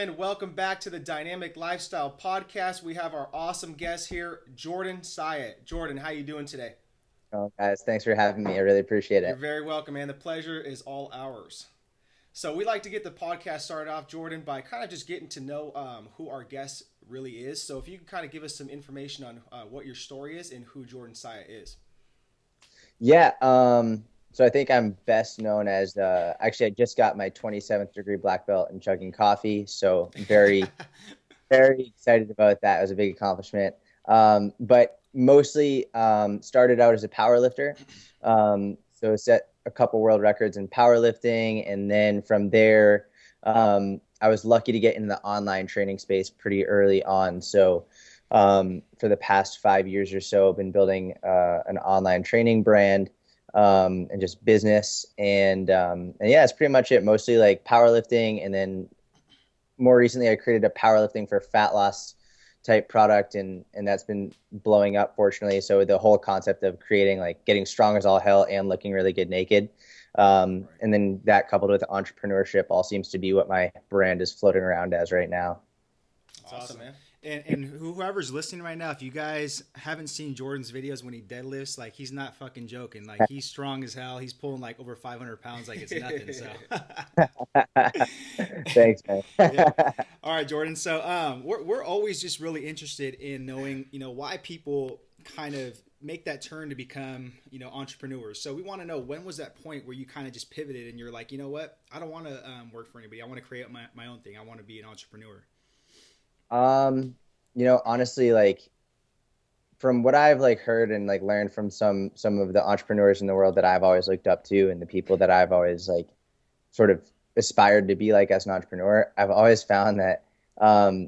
gentlemen, welcome back to the Dynamic Lifestyle Podcast. We have our awesome guest here, Jordan Syatt. Jordan, how you doing today? Oh, guys, thanks for having me. I really appreciate You're it. very welcome, man. The pleasure is all ours. So we like to get the podcast started off, Jordan, by kind of just getting to know who our guest really is. So if you can kind of give us some information on what your story is and who Jordan Syatt is. Yeah, so I think I'm best known as actually I just got my 27th degree black belt in chugging coffee, so very very excited about that. It was a big accomplishment. But mostly started out as a power lifter. So set a couple world records in powerlifting, and then from there, I was lucky to get into the online training space pretty early on. So for the past 5 years or so, I've been building an online training brand and just business, and yeah, it's pretty much it. Mostly like powerlifting, and then more recently, I created a powerlifting for fat loss type product, and that's been blowing up, fortunately. So the whole concept of creating like getting strong as all hell and looking really good naked, Right. and then that coupled with entrepreneurship all seems to be what my brand is floating around as right now. That's awesome, man. And whoever's listening right now, if you guys haven't seen Jordan's videos when he deadlifts, like he's not fucking joking. Like he's strong as hell. He's pulling like over 500 pounds like it's nothing. So Thanks, man. yeah. All right, Jordan. So we're always just really interested in knowing, why people kind of make that turn to become, entrepreneurs. So we want to know, when was that point where you kind of just pivoted and you're like, you know what? I don't want to work for anybody. I want to create my own thing. I want to be an entrepreneur. Honestly, like from what I've like heard and like learned from some of the entrepreneurs in the world that I've always looked up to, and the people that I've always like sort of aspired to be like as an entrepreneur, I've always found that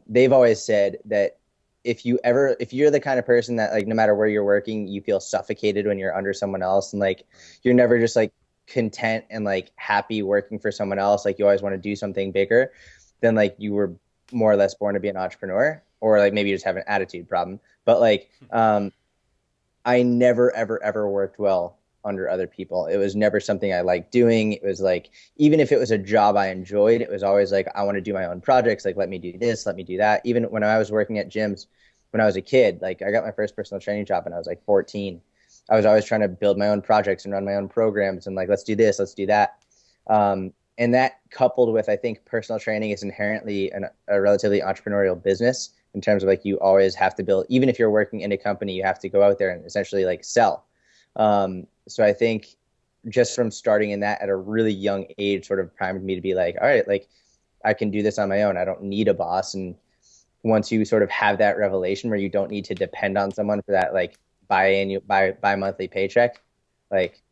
they've always said that if you're the kind of person that like no matter where you're working, you feel suffocated when you're under someone else, and like you're never just like content and like happy working for someone else, like you always want to do something bigger, then like you were more or less born to be an entrepreneur, or like maybe you just have an attitude problem. But like I never ever ever worked well under other people. It was never something I liked doing. It was like, even if it was a job I enjoyed, it was always like, I want to do my own projects. Like, let me do this, let me do that. Even when I was working at gyms when I was a kid, like I got my first personal training job when I was like 14. I was always trying to build my own projects and run my own programs and like, let's do this, let's do that. And that coupled with, I think personal training is inherently a relatively entrepreneurial business in terms of like, you always have to build, even if you're working in a company, you have to go out there and essentially like sell. So I think just from starting in that at a really young age sort of primed me to be like, all right, like I can do this on my own. I don't need a boss. And once you sort of have that revelation where you don't need to depend on someone for that, like bi-monthly paycheck, like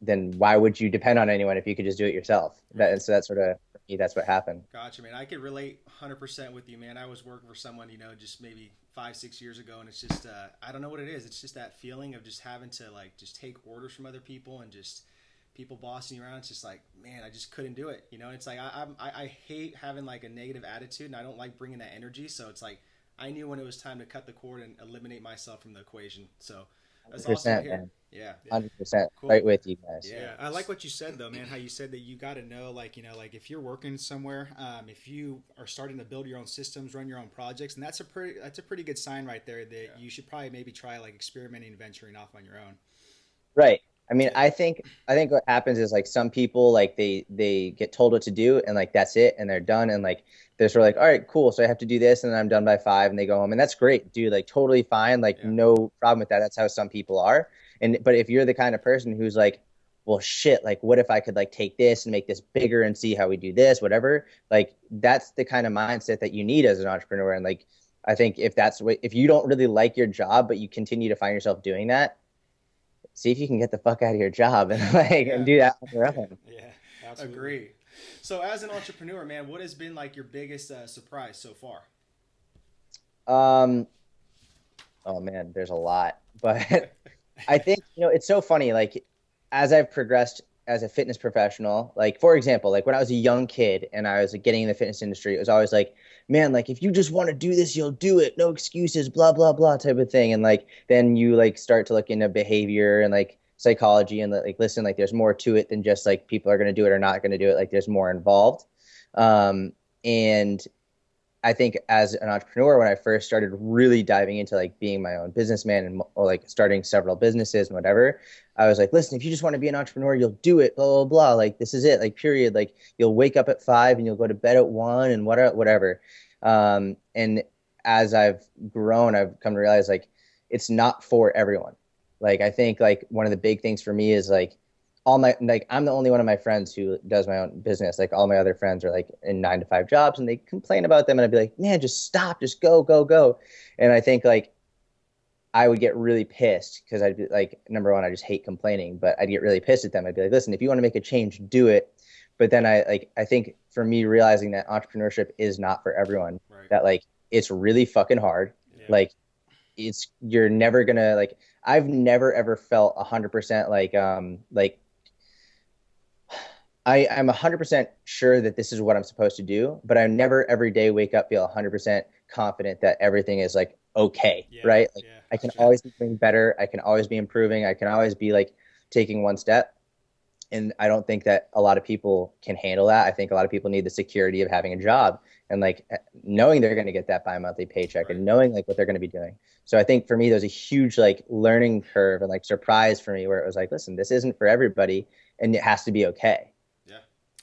then why would you depend on anyone if you could just do it yourself? And so that's sort of, for me, that's what happened. Gotcha, man. I could relate 100% with you, man. I was working for someone, just maybe 5, 6 years ago, and it's just, I don't know what it is. It's just that feeling of just having to like just take orders from other people and just people bossing you around. It's just like, man, I just couldn't do it. It's like I hate having like a negative attitude, and I don't like bringing that energy. So it's like I knew when it was time to cut the cord and eliminate myself from the equation. So that's awesome to 100%, hear. man. Yeah, 100%. cool. Right with you guys. Yeah. Yeah, I like what you said though, man. How you said that you got to know, like like if you're working somewhere, if you are starting to build your own systems, run your own projects, and that's a pretty good sign right there that you should probably maybe try like experimenting and venturing off on your own. Right. I mean, Yeah. I think what happens is like some people like they get told what to do and like that's it and they're done, and like they're sort of like, all right, cool, so I have to do this and then I'm done by 5 and they go home, and that's great, dude, like totally fine, like Yeah. no problem with that. That's how some people are. And but if you're the kind of person who's like, well, shit, like what if I could like take this and make this bigger and see how we do this, whatever, like that's the kind of mindset that you need as an entrepreneur. And like I think if you don't really like your job but you continue to find yourself doing that, see if you can get the fuck out of your job and like and Yeah. do that on your own. Yeah, absolutely. Agree. So, as an entrepreneur, man, what has been like your biggest surprise so far? Um, oh man, there's a lot, but I think it's so funny. Like as I've progressed as a fitness professional, like for example, like when I was a young kid and I was like getting in the fitness industry, it was always like, man, like if you just want to do this, you'll do it, no excuses, blah blah blah type of thing. And like then you like start to look into behavior and like psychology and like listen, like there's more to it than just like people are going to do it or not going to do it. Like there's more involved. And I think as an entrepreneur, when I first started really diving into like being my own businessman and or like starting several businesses and whatever, I was like, listen, if you just want to be an entrepreneur, you'll do it, blah, blah, blah. Like, this is it, like, period. Like, you'll wake up at 5 and you'll go to bed at 1 and whatever. And as I've grown, I've come to realize like it's not for everyone. Like, I think like one of the big things for me is like I'm the only one of my friends who does my own business. Like all my other friends are like in 9 to 5 jobs and they complain about them. And I'd be like, man, just stop, just go, go, go. And I think like I would get really pissed because I'd be like, number one, I just hate complaining, but I'd get really pissed at them. I'd be like, listen, if you want to make a change, do it. But then I think for me, realizing that entrepreneurship is not for everyone, Right. that like, it's really fucking hard. Yeah. Like you're never gonna like, I've never ever felt 100% like I'm 100% sure that this is what I'm supposed to do, but I never every day wake up feel 100% confident that everything is like okay, Yeah, right? Like yeah. I can always be doing better. I can always be improving. I can always be like taking one step. And I don't think that a lot of people can handle that. I think a lot of people need the security of having a job and like knowing they're going to get that bi-monthly paycheck Right. and knowing like what they're going to be doing. So I think for me, there's a huge like learning curve and like surprise for me where it was like, listen, this isn't for everybody and it has to be okay. Yeah.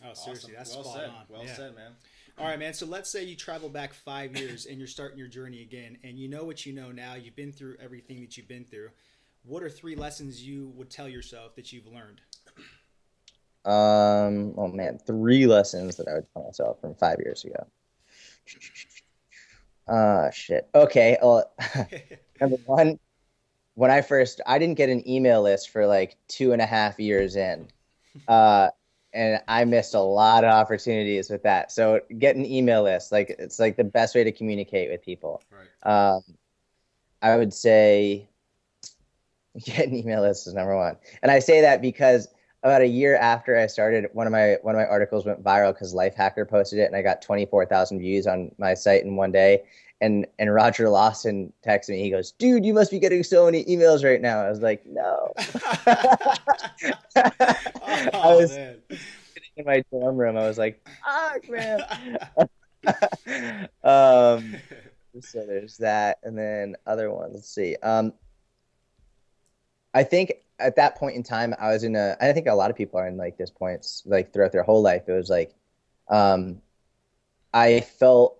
Oh, seriously, that's well spot said. on. Well Yeah. said, man. All right, man. So let's say you travel back 5 years and you're starting your journey again, and you know what you know now. You've been through everything that you've been through. What are 3 lessons you would tell yourself that you've learned? Oh man, 3 lessons that I would tell myself from 5 years ago. Shit. Okay. Well, number one, when I didn't get an email list for like 2.5 years in. And I missed a lot of opportunities with that. So get an email list. Like it's like the best way to communicate with people. Right. I would say get an email list is number one. And I say that because about a year after I started, one of my articles went viral because Lifehacker posted it, and I got 24,000 views on my site in one day. And Roger Lawson texted me. He goes, "Dude, you must be getting so many emails right now." I was like, "No." I was man. sitting in my dorm room. I was like, "Fuck, man." So there's that, and then other ones. Let's see. I think at that point in time, I think a lot of people are in like this points, like throughout their whole life. It was like, I felt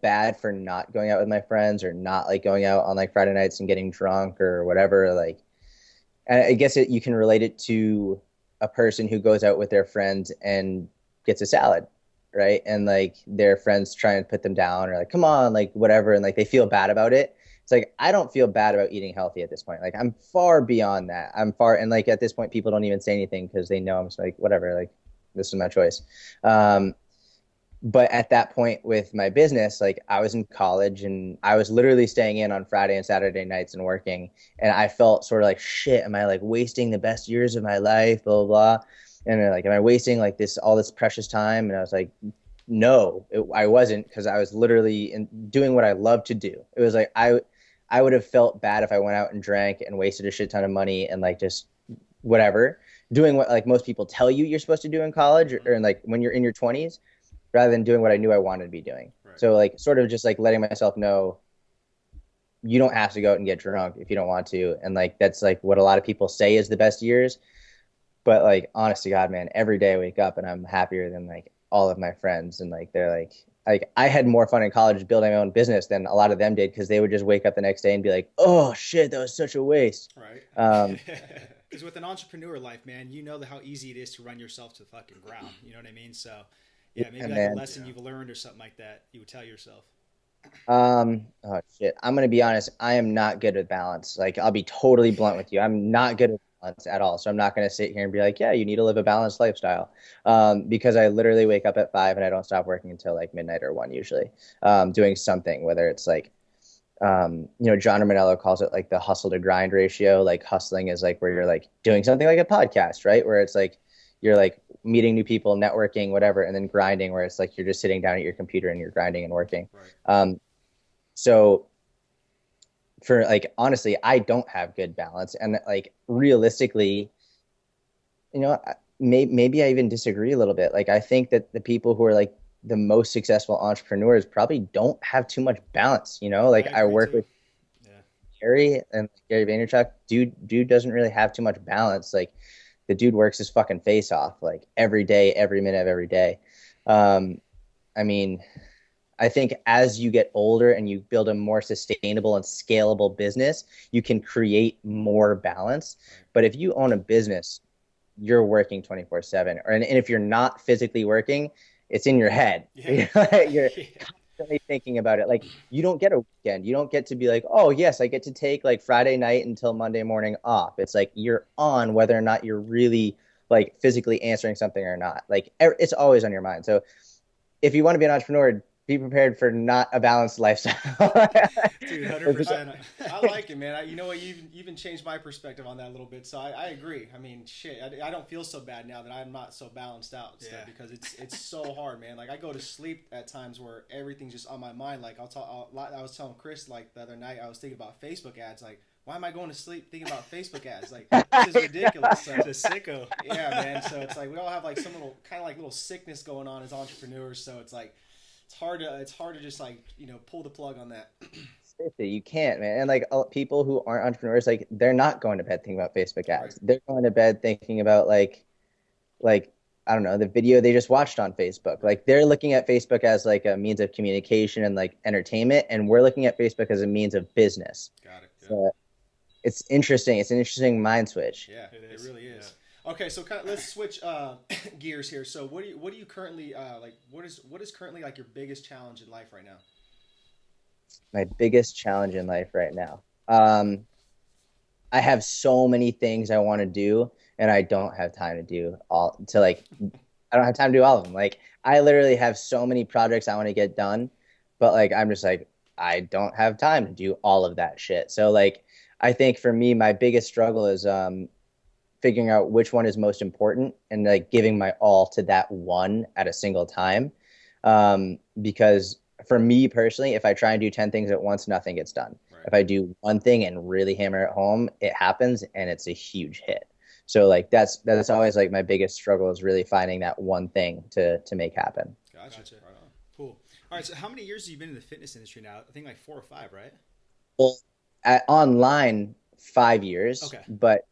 bad for not going out with my friends or not like going out on like Friday nights and getting drunk or whatever. Like, and I guess you can relate it to a person who goes out with their friends and gets a salad, right? And like their friends try and put them down or like, come on, like whatever. And like they feel bad about it. It's like, I don't feel bad about eating healthy at this point. Like I'm far beyond that. And like at this point, people don't even say anything because they know I'm just like, whatever, like this is my choice. But at that point with my business, like I was in college and I was literally staying in on Friday and Saturday nights and working. And I felt sort of like, shit, am I like wasting the best years of my life, blah, blah, blah. And like, am I wasting like all this precious time? And I was like, no, I wasn't, because I was literally doing what I love to do. It was like, I would have felt bad if I went out and drank and wasted a shit ton of money and like just whatever, doing what like most people tell you you're supposed to do in college or like when you're in your 20s, rather than doing what I knew I wanted to be doing. Right. So like sort of just like letting myself know you don't have to go out and get drunk if you don't want to. And like that's like what a lot of people say is the best years. But like honest to God, man, every day I wake up and I'm happier than like all of my friends. And like they're like I had more fun in college building my own business than a lot of them did, because they would just wake up the next day and be like, oh shit, that was such a waste. Right. Because with an entrepreneur life, man, you know how easy it is to run yourself to the fucking ground. You know what I mean? So yeah, maybe like a lesson you've learned or something like that you would tell yourself. Oh shit. I'm gonna be honest, I am not good with balance. Like I'll be totally blunt with you. I'm not good with balance at all. So I'm not gonna sit here and be like, yeah, you need to live a balanced lifestyle. Because I literally wake up at 5 and I don't stop working until like midnight or 1 usually. Doing something, whether it's like John Romaniello calls it like the hustle to grind ratio. Like hustling is like where you're like doing something like a podcast, right? Where it's like you're like meeting new people, networking, whatever, and then grinding, where it's like you're just sitting down at your computer and you're grinding and working. Right. So for like, honestly, I don't have good balance. And like realistically, maybe I even disagree a little bit. Like I think that the people who are like the most successful entrepreneurs probably don't have too much balance. You know, like I agree work too. with Yeah. Gary and Gary Vaynerchuk. Dude doesn't really have too much balance. Like the dude works his fucking face off, like every day, every minute of every day. Um, I mean, I think as you get older and you build a more sustainable and scalable business, you can create more balance. Right. But if you own a business, you're working 24/7. And if you're not physically working, it's in your head. Yeah. You're Yeah. constantly thinking about it. Like you don't get a weekend. You don't get to be like, oh, yes, I get to take like Friday night until Monday morning off. It's like you're on whether or not you're really like physically answering something or not. Like it's always on your mind. So if you want to be an entrepreneur, be prepared for not a balanced lifestyle. Dude, 100%. I like it, man. You know what? You even changed my perspective on that a little bit. So I agree. I mean, shit, I don't feel so bad now that I'm not so balanced out and stuff, because it's so hard, man. Like I go to sleep at times where everything's just on my mind. Like I was telling Chris like the other night, I was thinking about Facebook ads. Like, why am I going to sleep thinking about Facebook ads? Like, this is ridiculous. So, It's a sicko. yeah, man. So it's like we all have like some little kind of like little sickness going on as entrepreneurs. So it's like it's hard to just like pull the plug on that. Seriously, you can't, man. And like people who aren't entrepreneurs, like they're not going to bed thinking about Facebook ads. Right. They're going to bed thinking about like I don't know, the video they just watched on Facebook. Like they're looking at Facebook as like a means of communication and like entertainment, and we're looking at Facebook as a means of business. Got it. Yeah. So it's interesting. It's an interesting mind switch. Yeah, it really is. Yeah. Okay, so let's switch gears here. So what do you currently like? What is currently like your biggest challenge in life right now? My biggest challenge in life right now. I have so many things I want to do, and I don't have time to do all to like. I don't have time to do all of them. Like I literally have so many projects I want to get done, but like I'm just like I don't have time to do all of that shit. So like I think for me, my biggest struggle is figuring out which one is most important and like giving my all to that one at a single time. Because for me personally, if I try and do 10 things at once, nothing gets done. Right. If I do one thing and really hammer it home, it happens and it's a huge hit. So like that's always like my biggest struggle is really finding that one thing to make happen. Gotcha. Right on. Cool. All right. So how many years have you been in the fitness industry now? I think like 4 or 5, right? Well, online 5 years, Okay. but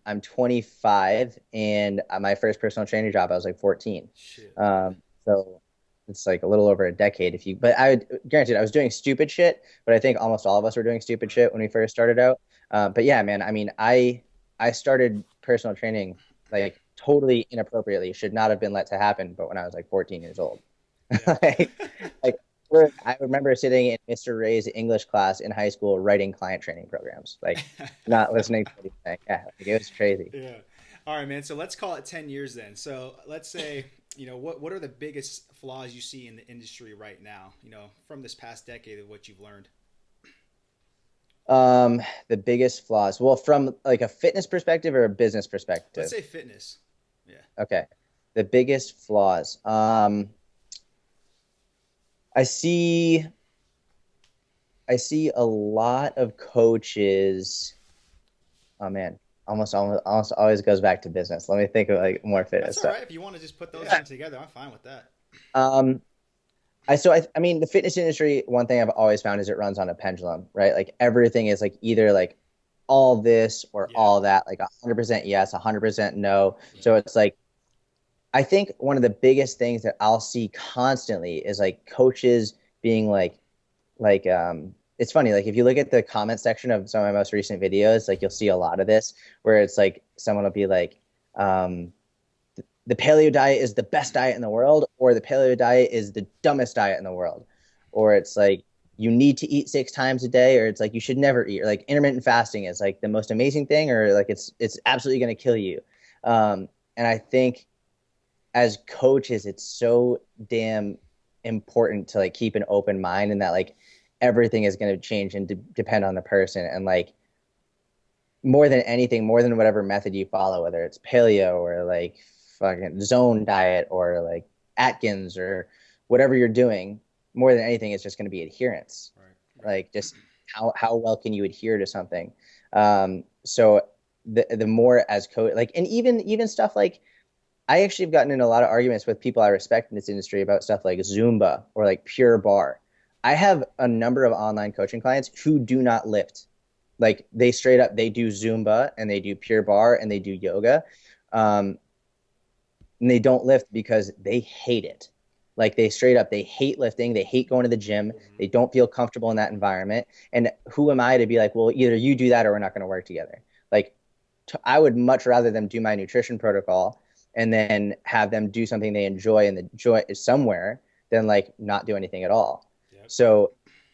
I'm 25 and my first personal training job I was like 14. Shit. So it's like a little over a decade but I would guarantee I was doing stupid shit, but I think almost all of us were doing stupid shit when we first started out. But yeah, man, I mean, I started personal training like totally inappropriately, should not have been let to happen, but when I was like 14 years old. Yeah. like I remember sitting in Mr. Ray's English class in high school writing client training programs, like not listening to what he's saying. Yeah, like, it was crazy. Yeah. All right, man. So let's call it 10 years then. So let's say, what are the biggest flaws you see in the industry right now, from this past decade of what you've learned? The biggest flaws. Well, from like a fitness perspective or a business perspective? Let's say fitness. Yeah. Okay. The biggest flaws. I see a lot of coaches. Oh man, almost always goes back to business. Let me think of like more fitness That's all stuff. right. If you want to just put those things together, I'm fine with that. I mean, the fitness industry, one thing I've always found is it runs on a pendulum, right? Like everything is like either like all this or all that, like 100% yes, 100% no. So it's like, I think one of the biggest things that I'll see constantly is like coaches being like, it's funny, like if you look at the comment section of some of my most recent videos, like you'll see a lot of this where it's like someone will be like, the paleo diet is the best diet in the world, or the paleo diet is the dumbest diet in the world. Or it's like, you need to eat 6 times a day, or it's like you should never eat, or like intermittent fasting is like the most amazing thing, or like it's absolutely going to kill you. And I think as coaches, it's so damn important to like keep an open mind, and that like everything is going to change and depend on the person. And like more than anything, more than whatever method you follow, whether it's paleo or like fucking zone diet or like Atkins or whatever you're doing, more than anything, it's just going to be adherence. Right. Like just how well can you adhere to something? So the more as coach, like, and even stuff like, I actually have gotten in a lot of arguments with people I respect in this industry about stuff like Zumba or like Pure Barre. I have a number of online coaching clients who do not lift. Like they straight up, they do Zumba and they do Pure Barre and they do yoga. Um, and they don't lift because they hate it. Like they straight up, they hate lifting. They hate going to the gym. They don't feel comfortable in that environment. And who am I to be like, well, either you do that or we're not going to work together. Like I would much rather them do my nutrition protocol and then have them do something they enjoy and enjoy somewhere than like not do anything at all. Yep. So,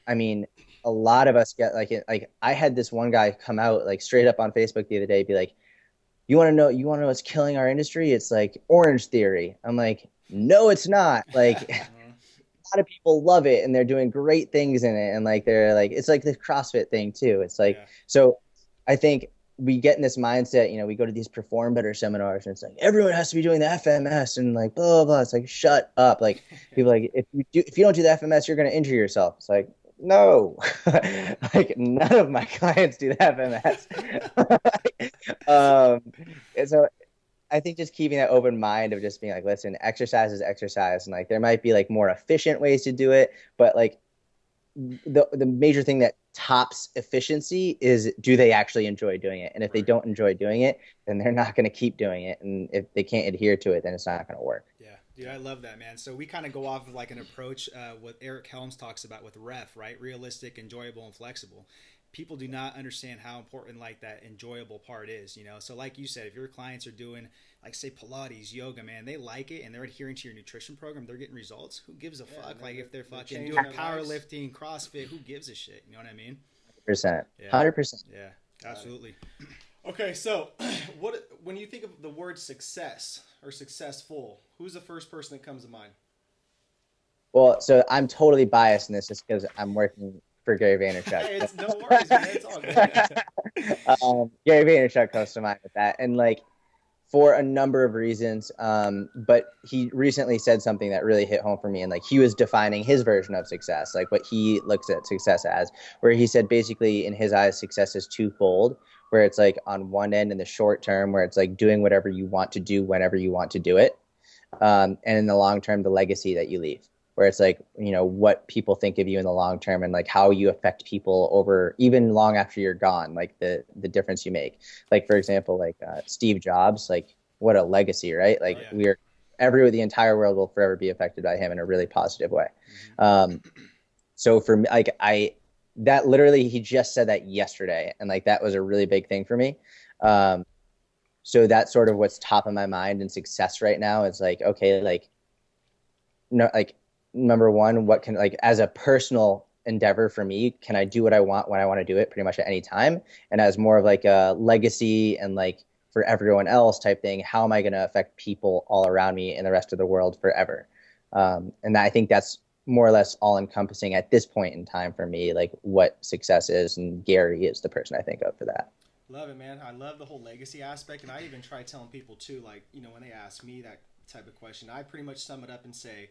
I mean, a lot of us get like I had this one guy come out like straight up on Facebook the other day, be like, you want to know what's killing our industry? It's like Orange Theory. I'm like, no, it's not. Like a lot of people love it and they're doing great things in it. And like, they're like, it's like the CrossFit thing too. It's like, so I think we get in this mindset, you know, we go to these Perform Better seminars and it's like, everyone has to be doing the FMS and like, blah, blah, blah. It's like, shut up. Like people like, if you don't do the FMS, you're going to injure yourself. It's like, no, like none of my clients do the FMS. And so I think just keeping that open mind of just being like, listen, exercise is exercise. And like, there might be like more efficient ways to do it, but like the major thing that tops efficiency is, do they actually enjoy doing it? And if they don't enjoy doing it, then they're not going to keep doing it. And if they can't adhere to it, then it's not going to work. Yeah. Dude, I love that, man. So we kind of go off of like an approach what Eric Helms talks about with REF, right? Realistic, enjoyable, and flexible. People do not understand how important like that enjoyable part is, you know? So like you said, if your clients are doing like say Pilates, yoga, man, they like it and they're adhering to your nutrition program, they're getting results. Who gives a fuck? Like if they're fucking doing powerlifting, CrossFit, who gives a shit? You know what I mean? 100%. 100%. Yeah, absolutely. Okay, so when you think of the word success or successful, who's the first person that comes to mind? Well, so I'm totally biased in this just because I'm working for Gary Vaynerchuk. Hey, it's no worries, man. It's all good. Gary Vaynerchuk comes to mind with that. And like for a number of reasons, but he recently said something that really hit home for me. And like he was defining his version of success, like what he looks at success as, where he said basically in his eyes, success is twofold, where it's like on one end in the short term, where it's like doing whatever you want to do whenever you want to do it. And in the long term, the legacy that you leave, where it's like, you know, what people think of you in the long term and like how you affect people over even long after you're gone, like the difference you make. Like, for example, like Steve Jobs, like what a legacy, right? Like the entire world will forever be affected by him in a really positive way. So for me, like that literally, he just said that yesterday. And like, that was a really big thing for me. So that's sort of what's top of my mind in success right now. It's like, okay, like, no, like, number one, what can, like, as a personal endeavor for me, can I do what I want when I want to do it pretty much at any time? And as more of like a legacy and like for everyone else type thing, how am I going to affect people all around me and the rest of the world forever? And I think that's more or less all encompassing at this point in time for me, like what success is. And Gary is the person I think of for that. Love it, man. I love the whole legacy aspect. And I even try telling people too, like, you know, when they ask me that type of question, I pretty much sum it up and say,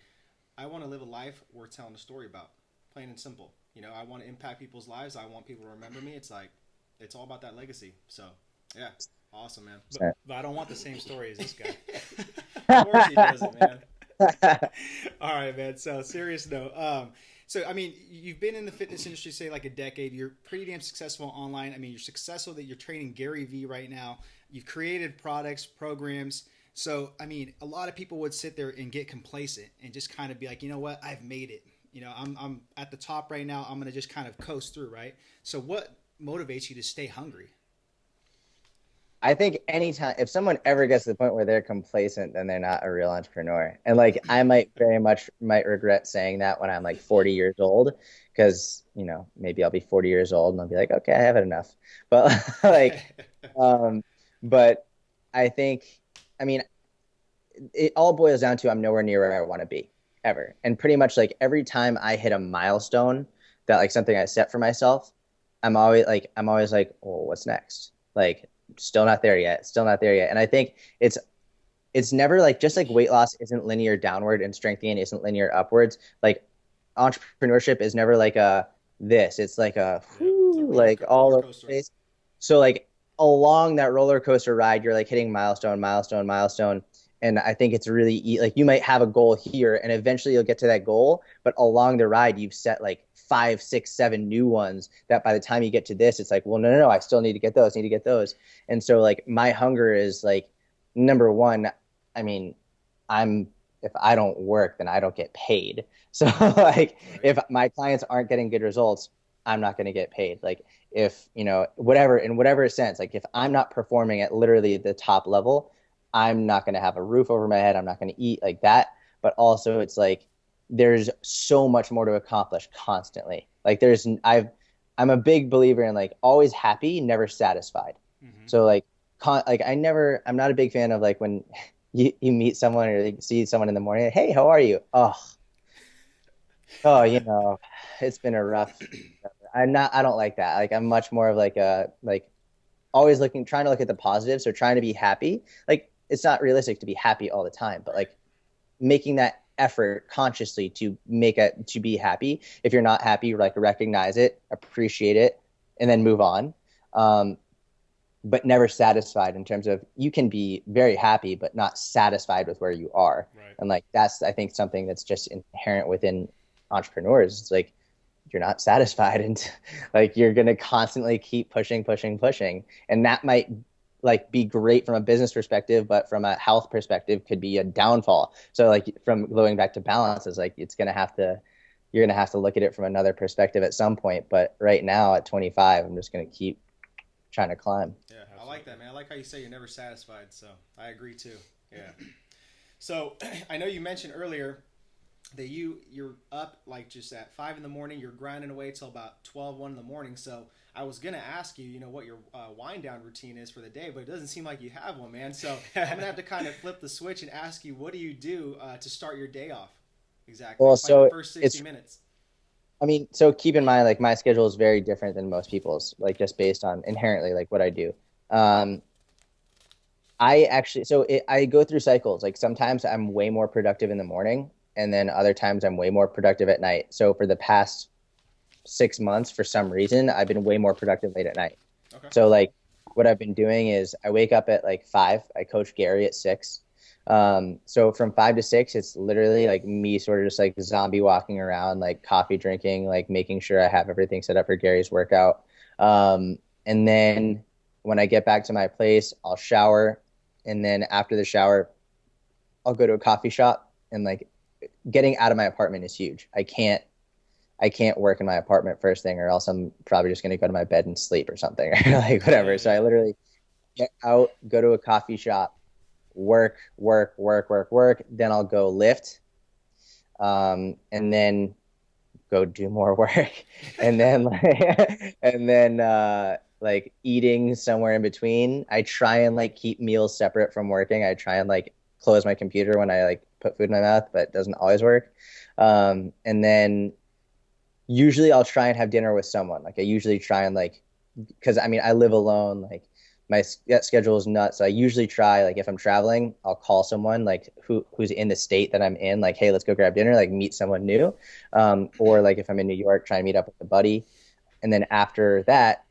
I want to live a life worth telling a story about, plain and simple. You know, I want to impact people's lives. I want people to remember me. It's like, it's all about that legacy. So, yeah, awesome, man. But I don't want the same story as this guy. Of course he doesn't, man. All right, man. So, serious note. So, I mean, you've been in the fitness industry, say, like a decade. You're pretty damn successful online. I mean, you're successful that you're training Gary Vee right now. You've created products, programs. So, I mean, a lot of people would sit there and get complacent and just kind of be like, you know what, I've made it. You know, I'm at the top right now. I'm going to just kind of coast through, right? So what motivates you to stay hungry? I think anytime, if someone ever gets to the point where they're complacent, then they're not a real entrepreneur. And like, I might regret saying that when I'm like 40 years old, because, you know, maybe I'll be 40 years old and I'll be like, okay, I have it enough. But like, but I think, I mean, it all boils down to I'm nowhere near where I want to be ever. And pretty much like every time I hit a milestone that like something I set for myself, I'm always like, well, what's next? Like, still not there yet. And I think it's never like, just like weight loss isn't linear downward and strength gain isn't linear upwards. Like entrepreneurship is never like it's like like all over the place. So like along that roller coaster ride, you're like hitting milestone. And I think it's really like you might have a goal here and eventually you'll get to that goal, but along the ride, you've set like 5, 6, 7 new ones that by the time you get to this, it's like, well, no, I still need to get those, And so like my hunger is like, number one, I mean, if I don't work, then I don't get paid. So like if my clients aren't getting good results, I'm not going to get paid. Like if, whatever, in whatever sense, like if I'm not performing at literally the top level, I'm not going to have a roof over my head. I'm not going to eat like that. But also it's like, there's so much more to accomplish constantly. Like I'm a big believer in like always happy, never satisfied. Mm-hmm. So like, I'm not a big fan of like when you meet someone or you see someone in the morning, hey, how are you? Oh, it's been a rough, I don't like that. Like I'm much more of like always trying to look at the positives. So trying to be happy. Like it's not realistic to be happy all the time, but like making that effort consciously to be happy. If you're not happy, like recognize it, appreciate it, and then move on. But never satisfied in terms of you can be very happy, but not satisfied with where you are. Right. And like, that's, I think, something that's just inherent within entrepreneurs. It's like, you're not satisfied and like, you're going to constantly keep pushing. And that might like be great from a business perspective, but from a health perspective could be a downfall. So like from going back to balance is like, you're going to have to look at it from another perspective at some point. But right now at 25, I'm just going to keep trying to climb. Yeah, I like that, man. I like how you say you're never satisfied. So I agree too. Yeah. So I know you mentioned earlier that you're up like just at 5 a.m. You're grinding away till about 12, 1 a.m. So I was gonna ask you, what your wind down routine is for the day, but it doesn't seem like you have one, man. So I'm gonna have to kind of flip the switch and ask you, what do you do to start your day off? Exactly. Well, like so the first 60 minutes. I mean, so keep in mind, like my schedule is very different than most people's, like just based on inherently like what I do. I go through cycles. Like sometimes I'm way more productive in the morning, and then other times I'm way more productive at night. So for the past 6 months, for some reason, I've been way more productive late at night. Okay. So like what I've been doing is I wake up at like 5. I coach Gary at 6. So from 5 to 6, it's literally like me sort of just like zombie walking around, like coffee drinking, like making sure I have everything set up for Gary's workout. And then when I get back to my place, I'll shower. And then after the shower, I'll go to a coffee shop, and like getting out of my apartment is huge. I can't work in my apartment first thing, or else I'm probably just going to go to my bed and sleep or something, or like whatever. So I literally get out, go to a coffee shop, work. Then I'll go lift, and then go do more work, and then like eating somewhere in between. I try and like keep meals separate from working. I try and like close my computer when I like put food in my mouth, but it doesn't always work. And then usually I'll try and have dinner with someone. Like I usually try and like, because I mean I live alone, like my schedule is nuts. So I usually try, like if I'm traveling, I'll call someone like who's in the state that I'm in, like, hey, let's go grab dinner, like meet someone new. Or like if I'm in New York, try and meet up with a buddy. And then after that,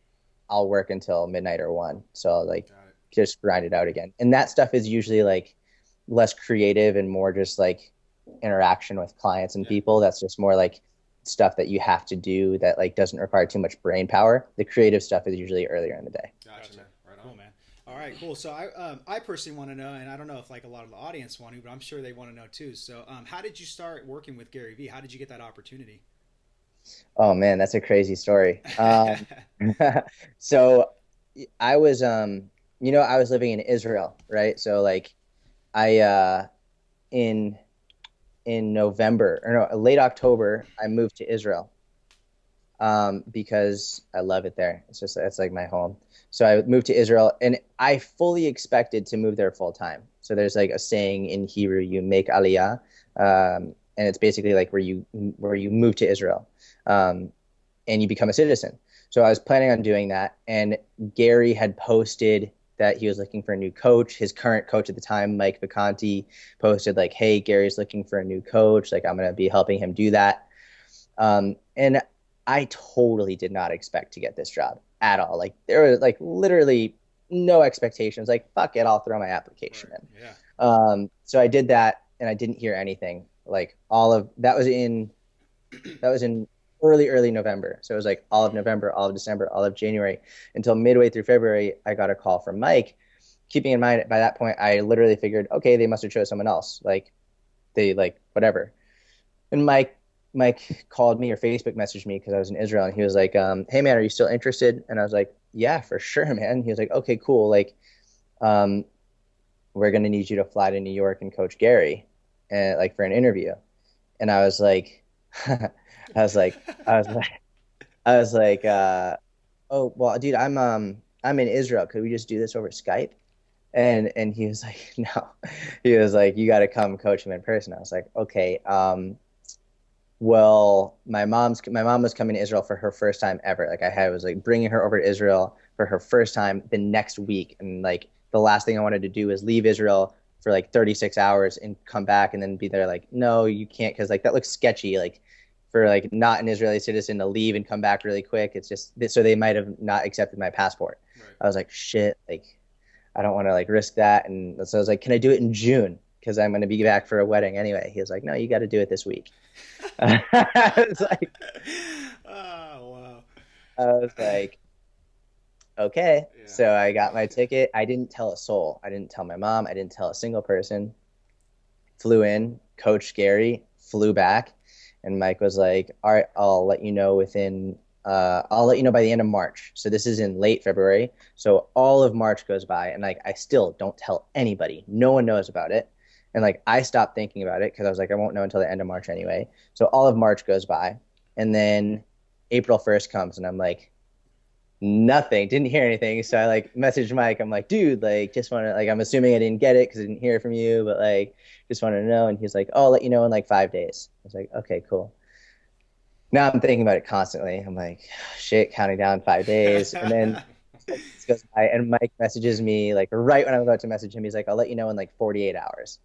I'll work until midnight or 1. So I'll like just grind it out again. And that stuff is usually like less creative and more just like interaction with clients and people. That's just more like stuff that you have to do that like doesn't require too much brain power. The creative stuff is usually earlier in the day. Gotcha, man. Right on. Cool, man. All right, cool. So I personally want to know, and I don't know if like a lot of the audience want to, but I'm sure they want to know too. So how did you start working with Gary Vee? How did you get that opportunity? Oh man, that's a crazy story. So I was, I was living in Israel, right? So like in November or no, late October, I moved to Israel because I love it there. It's like my home. So I moved to Israel, and I fully expected to move there full time. So there's like a saying in Hebrew, you make aliyah, and it's basically like where you move to Israel, and you become a citizen. So I was planning on doing that, and Gary had posted that he was looking for a new coach. His current coach at the time, Mike Vacanti, posted like, hey, Gary's looking for a new coach. Like, I'm going to be helping him do that. And I totally did not expect to get this job at all. Like, there was like literally no expectations. Like, fuck it, I'll throw my application in. So I did that, and I didn't hear anything. Like all of that was in early November. So it was like all of November, all of December, all of January until midway through February. I got a call from Mike. Keeping in mind, by that point, I literally figured, okay, they must have chose someone else. Like they like whatever. And Mike called me or Facebook messaged me because I was in Israel, and he was like, "Hey man, are you still interested?" And I was like, "Yeah, for sure, man." He was like, "Okay, cool. Like, um, we're gonna need you to fly to New York and coach Gary, and like for an interview." And I was like, I was like, I was like, I was like, "Oh well, dude, I'm in Israel. Could we just do this over Skype?" And he was like, "No." He was like, "You got to come coach him in person." I was like, "Okay." Well, my mom was coming to Israel for her first time ever. Like I was like bringing her over to Israel for her first time the next week, and like the last thing I wanted to do was leave Israel for like 36 hours and come back and then be there like, no, you can't, because like that looks sketchy. Like for like not an Israeli citizen to leave and come back really quick. It's just so they might have not accepted my passport. Right. I was like, shit, like I don't want to like risk that. And so I was like, can I do it in June? Because I'm going to be back for a wedding anyway. He was like, no, you got to do it this week. It's like, Oh wow. I was like, okay. Yeah. So I got my ticket. I didn't tell a soul. I didn't tell my mom. I didn't tell a single person. Flew in, coached Gary, flew back, and Mike was like, all right, I'll let you know I'll let you know by the end of March. So this is in late February. So all of March goes by, and like I still don't tell anybody. No one knows about it. And like I stopped thinking about it because I was like, I won't know until the end of March anyway. So all of March goes by, and then April 1st comes, and I'm like, nothing, didn't hear anything. So I like messaged Mike. I'm like, dude, like just want to like, I'm assuming I didn't get it because I didn't hear from you, but like just wanted to know. And he's like, oh, I'll let you know in like 5 days. I was like, okay, cool. Now I'm thinking about it constantly. I'm like, shit, counting down 5 days. And then this goes by, and Mike messages me like right when I'm about to message him. He's like, I'll let you know in like 48 hours.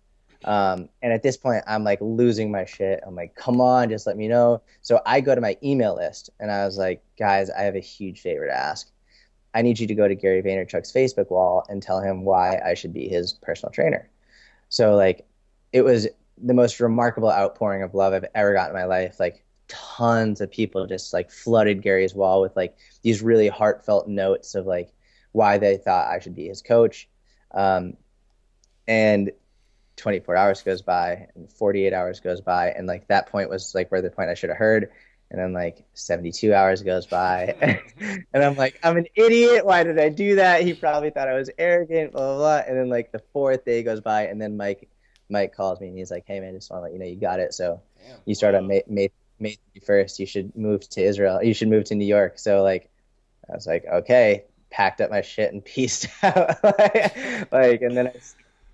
And at this point, I'm like losing my shit. I'm like, come on, just let me know. So I go to my email list, and I was like, guys, I have a huge favor to ask. I need you to go to Gary Vaynerchuk's Facebook wall and tell him why I should be his personal trainer. So like, it was the most remarkable outpouring of love I've ever gotten in my life. Like tons of people just like flooded Gary's wall with like these really heartfelt notes of like why they thought I should be his coach. And 24 hours goes by, and 48 hours goes by, and like that point was like where the point I should have heard. And then like 72 hours goes by, and I'm like, I'm an idiot. Why did I do that? He probably thought I was arrogant, blah, blah, blah. And then like the fourth day goes by, and then Mike calls me, and he's like, hey man, just want to let you know you got it. So Damn, you start wow. on May 31st. You should move to Israel. You should move to New York. So like, I was like, okay, packed up my shit and pieced out. Like, and then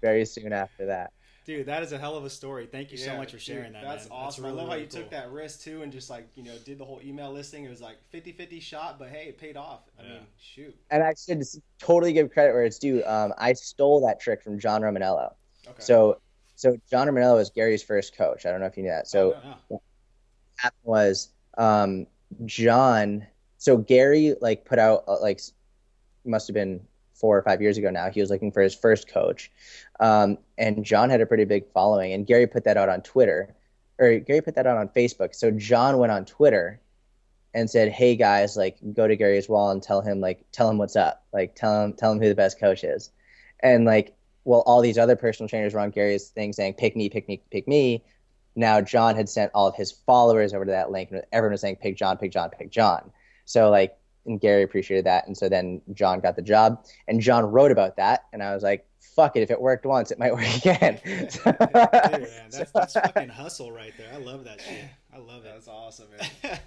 very soon after that. Dude, that is a hell of a story. Thank you so much for sharing dude, that, that's man. awesome. Really, I love how really you cool. took that risk too and just like, did the whole email listing. It was like 50-50 shot, but hey, it paid off. I mean, shoot. And I should totally give credit where it's due. I stole that trick from John Romanello. Okay. So John Romanello was Gary's first coach. I don't know if you knew that. So what happened was John. So Gary like put out like must have been 4 or 5 years ago now. He was looking for his first coach, and John had a pretty big following. And Gary put that out on Twitter, or Gary put that out on Facebook. So John went on Twitter and said, "Hey guys, like go to Gary's wall and tell him what's up. Like tell him who the best coach is." And like, well, all these other personal trainers were on Gary's thing saying, "Pick me, pick me, pick me." Now John had sent all of his followers over to that link, and everyone was saying, "Pick John, pick John, pick John." So like, and Gary appreciated that, and so then John got the job, and John wrote about that, and I was like, "Fuck it, if it worked once, it might work again." Dude, man, that's fucking hustle right there. I love that shit. I love it. That's awesome, man.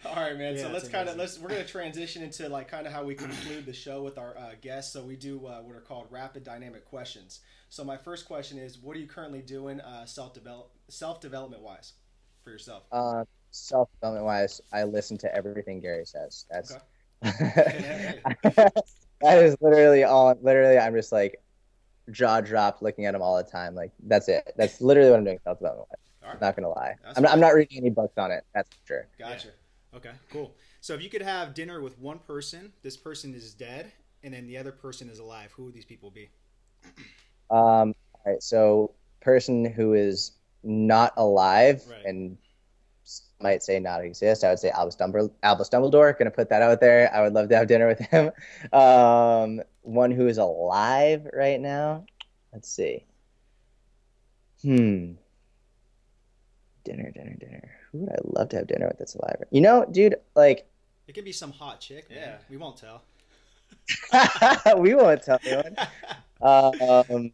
All right, man. Yeah, So it's we're gonna transition into like kind of how we conclude the show with our guests. So we do what are called rapid dynamic questions. So my first question is, what are you currently doing self development wise for yourself? Self-development wise, I listen to everything Gary says. That's Okay. that is literally all. Literally, I'm just like jaw dropped, looking at him all the time. Like that's it. That's literally what I'm doing self-development wise. All right. I'm not gonna lie. That's I'm not reading any books on it. That's for sure. Gotcha. Yeah. Okay, cool. So if you could have dinner with one person, this person is dead, and then the other person is alive, who would these people be? All All right, so person who is not alive Right. and might say not exist, I would say Albus Dumbledore. Gonna put that out there. I would love to have dinner with him. One who is alive right now. Let's see. Hmm. Dinner. Who would I love to have dinner with that's alive? You know, dude, like It could be some hot chick, man. Yeah. We won't tell. we won't tell anyone. Um,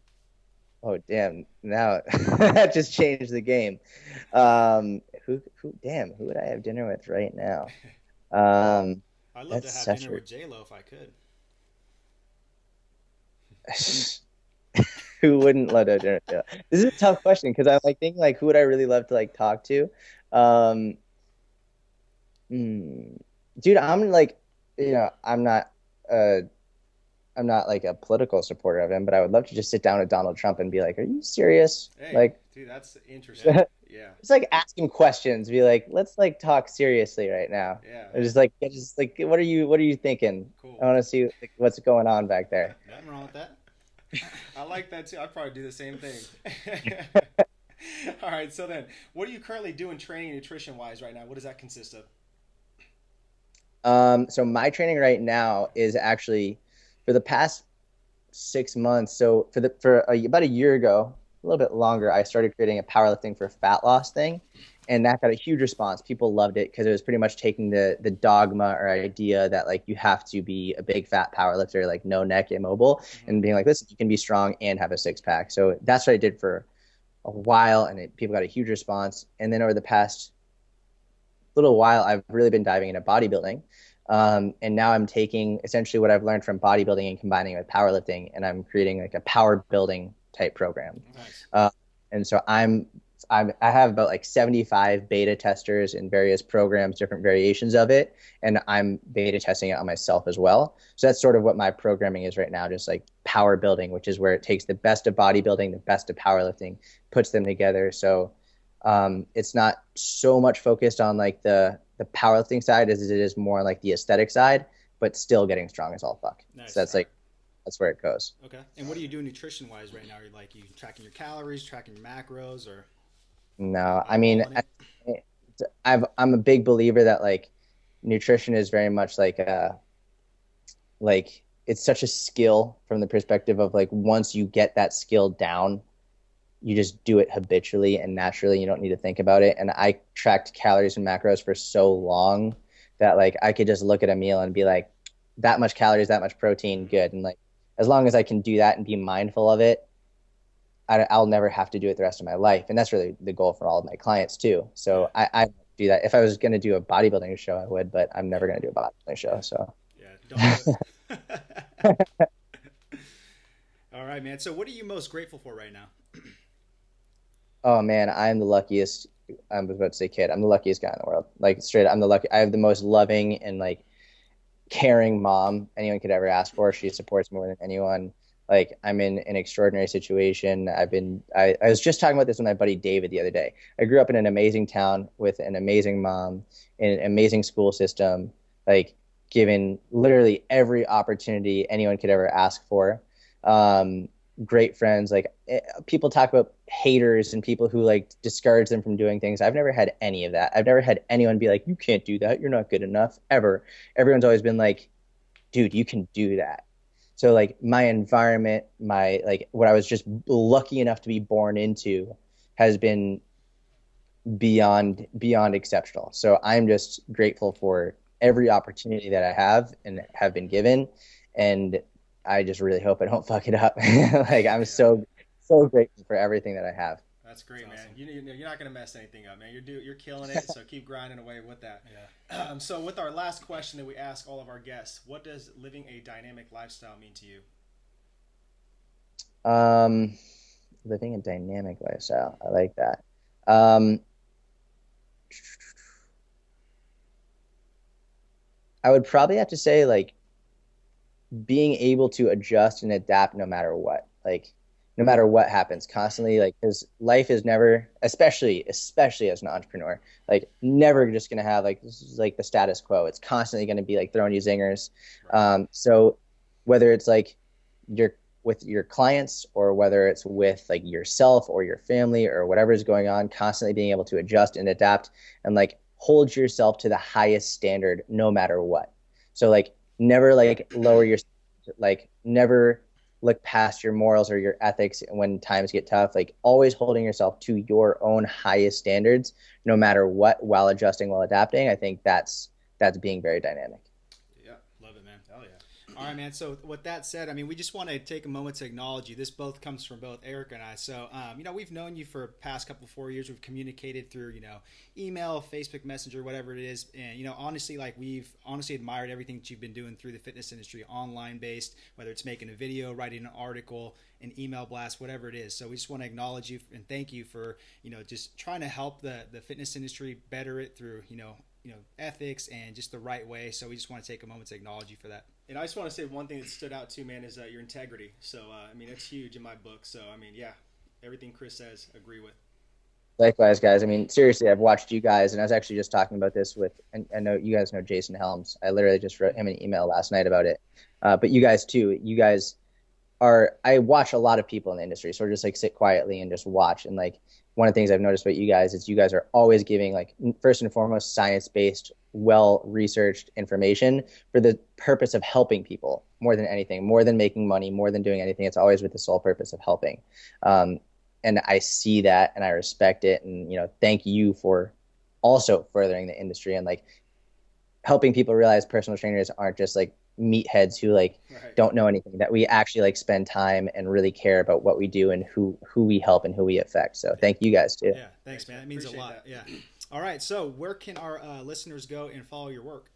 oh damn! Now that just changed the game. Who would I have dinner with right now? I'd love to That's have such dinner with J-Lo if I could. who wouldn't love to have dinner with? This is a tough question because I'm like thinking like who would I really love to like talk to? Um, hmm. Dude, I'm like, uh I'm not like a political supporter of him, but I would love to just sit down with Donald Trump and be like, "Are you serious?" Hey, Like, dude, that's interesting. Yeah. it's like asking questions. Be like, "Let's like talk seriously right now." Yeah. Or just like, what are you thinking? Cool. I want to see like, what's going on back there. Nothing wrong with that. I like that too. I'd probably do the same thing. All right. So then, what are you currently doing training and nutrition wise right now? What does that consist of? So my training right now is actually for the past 6 months. So about a year ago, a little bit longer, I started creating a powerlifting for fat loss thing, and that got a huge response. People loved it because it was pretty much taking the dogma or idea that like you have to be a big fat powerlifter, like no neck, immobile, and being like, listen, you can be strong and have a six pack. So that's what I did for a while, and people got a huge response. And then over the past little while, I've really been diving into bodybuilding. And now I'm taking essentially what I've learned from bodybuilding and combining it with powerlifting, and I'm creating like a power building type program. Nice. And so I have about like 75 beta testers in various programs, different variations of it, and I'm beta testing it on myself as well. So that's sort of what my programming is right now, just like power building, which is where it takes the best of bodybuilding, the best of powerlifting, puts them together. So it's not so much focused on like the powerlifting side as it is more like the aesthetic side, but still getting strong as all fuck. Nice. So that's where it goes. Okay. And what are you doing nutrition wise right now? Are you like you tracking your calories, tracking your macros, or No, I mean, eyeballing it? I'm a big believer that like nutrition is very much like it's such a skill from the perspective of like once you get that skill down, you just do it habitually and naturally. You don't need to think about it. And I tracked calories and macros for so long that like I could just look at a meal and be like, that much calories, that much protein, good. And like as long as I can do that and be mindful of it, I'll never have to do it the rest of my life. And that's really the goal for all of my clients too. So I do that. If I was going to do a bodybuilding show, I would, but I'm never going to do a bodybuilding show. So Yeah, don't do it. All right, man. So what are you most grateful for right now? oh man, I'm the luckiest. I was about to say kid. I'm the luckiest guy in the world. Like straight, I have the most loving and like caring mom anyone could ever ask for. She supports me more than anyone. Like I'm in an extraordinary situation. I was just talking about this with my buddy David the other day. I grew up in an amazing town with an amazing mom in an amazing school system, like given literally every opportunity anyone could ever ask for. Great friends, like people talk about haters and people who like discourage them from doing things. I've never had any of that. I've never had anyone be like, you can't do that, you're not good enough, ever. Everyone's always been like, dude, you can do that. So like my environment, my like what I was just lucky enough to be born into has been beyond exceptional. So I'm just grateful for every opportunity that I have and have been given, and I just really hope I don't fuck it up. Like I'm so grateful for everything that I have. That's great, That's man. awesome. You're not gonna mess anything up, man. You're killing it. So keep grinding away with that. Yeah. So with our last question that we ask all of our guests, what does living a dynamic lifestyle mean to you? Living a dynamic lifestyle. I like that. Um, I would probably have to say like being able to adjust and adapt no matter what. Like no matter what happens constantly, like because life is never, especially as an entrepreneur, like never just gonna have like this is like the status quo. It's constantly gonna be like throwing you zingers. So whether it's like you're with your clients or whether it's with like yourself or your family or whatever is going on, constantly being able to adjust and adapt and like hold yourself to the highest standard no matter what. So like never like lower your, like never look past your morals or your ethics when times get tough. Like always holding yourself to your own highest standards no matter what, while adjusting, while adapting. I think that's being very dynamic. Love it, man. Hell yeah. All right, man. So with that said, I mean, we just want to take a moment to acknowledge you. This both comes from both Eric and I. So, we've known you for past couple 4 years. We've communicated through, email, Facebook Messenger, whatever it is. And, honestly, like we've honestly admired everything that you've been doing through the fitness industry, online based, whether it's making a video, writing an article, an email blast, whatever it is. So we just want to acknowledge you and thank you for, just trying to help the fitness industry better it through, ethics and just the right way. So we just want to take a moment to acknowledge you for that. And I just want to say one thing that stood out too, man, is your integrity. So, it's huge in my book. So, everything Chris says, agree with. Likewise, guys. I mean, seriously, I've watched you guys, and I was actually just talking about this with, and I know you guys know Jason Helms. I literally just wrote him an email last night about it. But you guys too, I watch a lot of people in the industry, so just like sit quietly and just watch. And like one of the things I've noticed about you guys is you guys are always giving like first and foremost science-based, well-researched information for the purpose of helping people more than anything, more than making money, more than doing anything. It's always with the sole purpose of helping. And I see that and I respect it. And, thank you for also furthering the industry and like helping people realize personal trainers aren't just like meatheads who like don't know anything, that we actually like spend time and really care about what we do and who we help and who we affect. So thank you guys too. Yeah, thanks, man. That means a lot. Yeah. All right. So where can our listeners go and follow your work?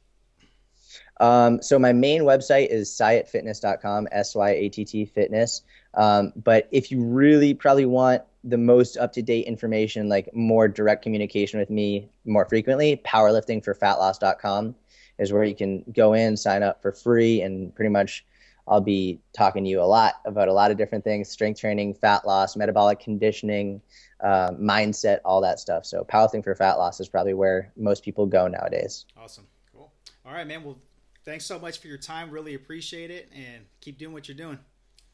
So my main website is syattfitness.com, SYATT fitness. But if you really probably want the most up-to-date information, like more direct communication with me more frequently, powerliftingforfatloss.com is where you can go in, sign up for free, and pretty much I'll be talking to you a lot about a lot of different things: strength training, fat loss, metabolic conditioning, mindset, all that stuff. So powerlifting for fat loss is probably where most people go nowadays. Awesome. Cool. All right, man. Well, thanks so much for your time. Really appreciate it, and keep doing what you're doing.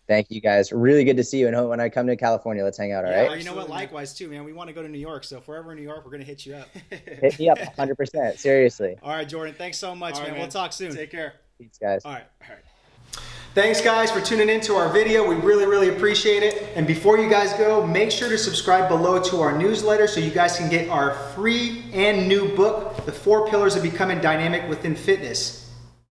Thank you, guys. Really good to see you. And when I come to California, let's hang out, all right? You know what? Likewise, too, man. We want to go to New York. So if we're ever in New York, we're going to hit you up. Hit me up 100%. Seriously. All right, Jordan. Thanks so much, man. We'll talk soon. Take care. Thanks, guys. All right. Thanks, guys, for tuning into our video. We really, really appreciate it. And before you guys go, make sure to subscribe below to our newsletter so you guys can get our free and new book, The 4 Pillars of Becoming Dynamic Within Fitness.